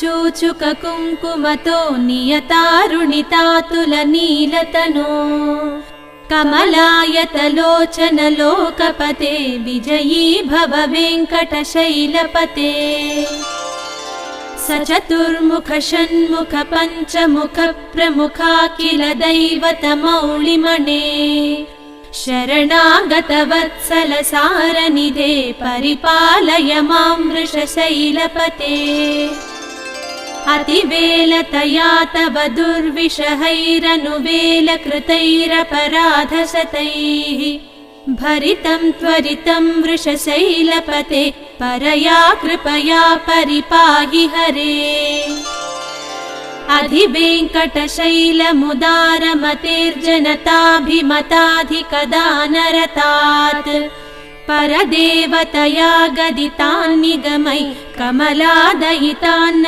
चूचुककुङ्कुमतो नियतारुणितातुलनीलतनो कमलायतलोचनलोकपते विजयी भव वेङ्कटशैलपते सचतुर्मुख षण्मुख पञ्चमुख प्रमुखाखिल दैवतमौलिमणे शरणागतवत्सल सारनिधे परिपालय मां वृषशैलपते अतिवेलतया तव दुर्विषहैरनुवेलकृतैरपराधशतैः भरितं त्वरितं वृषशैलपते परया कृपया परिपाहि हरे अधिवेङ्कटशैलमुदारमतेर्जनताभिमताधिकदानरतात् परदेवतया गदितान्निगमै कमलादयितान्न